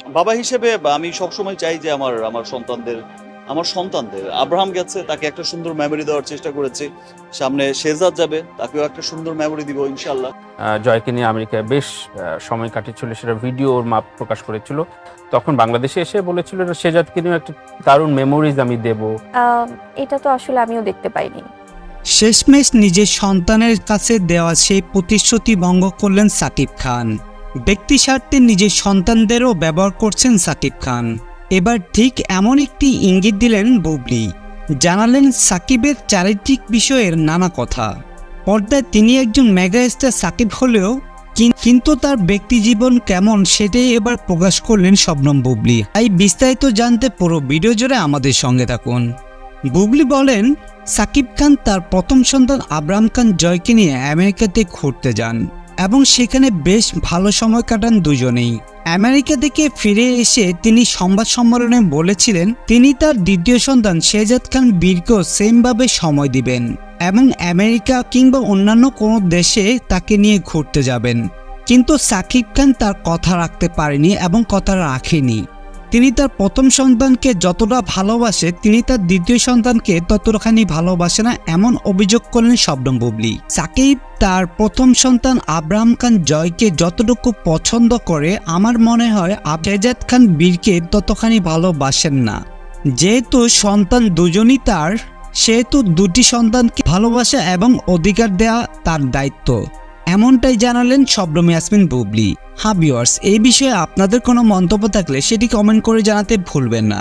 বাবা হিসেবে আমি সবসময় চাই যে আমার সন্তানদের আব্রাহাম গেছে, তাকে একটা সুন্দর মেমোরি দেওয়ার চেষ্টা করেছি। সামনে শেহজাদ যাবে, তাকেও একটা সুন্দর মেমোরি দিব ইনশাল্লাহ। জয়কে নিয়ে আমেরিকায় বেশ সময় কাটিয়েছিল, সেটা ভিডিও ওর মা প্রকাশ করেছিল। তখন বাংলাদেশে এসে বলেছিল শেহজাদকে নিয়ে একটা দারুণ মেমোরিজ আমি দেব। এটা তো আসলে আমিও দেখতে পাইনি। শেষমেশ নিজের সন্তানের কাছে দেওয়া সেই প্রতিশ্রুতি ভঙ্গ করলেন সাকিব খান। ব্যক্তি স্বার্থে নিজের সন্তানদেরও ব্যবহার করছেন সাকিব খান। এবার ঠিক এমন একটি ইঙ্গিত দিলেন বুবলি, জানালেন সাকিবের চারিত্রিক বিষয়ের নানা কথা। পর্দায় তিনি একজন মেগা স্টার সাকিব হলেও কিন্তু তার ব্যক্তি জীবন কেমন সেটাই এবার প্রকাশ করলেন শবনম বুবলি। তাই বিস্তারিত জানতে পুরো ভিডিও জুড়ে আমাদের সঙ্গে থাকুন। বুবলি বলেন, সাকিব খান তার প্রথম সন্তান আব্রাহাম খান জয়কে নিয়ে আমেরিকাতে ঘুরতে যান এবং সেখানে বেশ ভালো সময় কাটান দুজনেই। আমেরিকা থেকে ফিরে এসে তিনি সংবাদ সম্মেলনে বলেছিলেন তিনি তার দ্বিতীয় সন্তান শেহজাদ খান বীরকেও সেমভাবে সময় দিবেন এবং আমেরিকা কিংবা অন্যান্য কোনো দেশে তাকে নিয়ে ঘুরতে যাবেন। কিন্তু সাকিব খান তার কথা রাখতে পারেনি এবং কথা রাখেনি। তিনি তার প্রথম সন্তানকে যতটা ভালোবাসে তিনি তার দ্বিতীয় সন্তানকে ততখানি ভালোবাসে না, এমন অভিযোগ করলেন শবনম বুবলি। সাকিব তার প্রথম সন্তান আব্রাহাম খান জয়কে যতটুকু পছন্দ করে আমার মনে হয় শেহজাদ খান বীরকে ততখানি ভালোবাসেন না। যেহেতু সন্তান দুজনই তার, সেহেতু দুটি সন্তানকে ভালোবাসা এবং অধিকার দেওয়া তার দায়িত্ব, এমনটাই জানালেন শবনম ইয়াসমিন বুবলি। ভিউয়ার্স, এই বিষয়ে আপনাদের কোনো মন্তব্য থাকলে সেটি কমেন্ট করে জানাতে ভুলবেন না।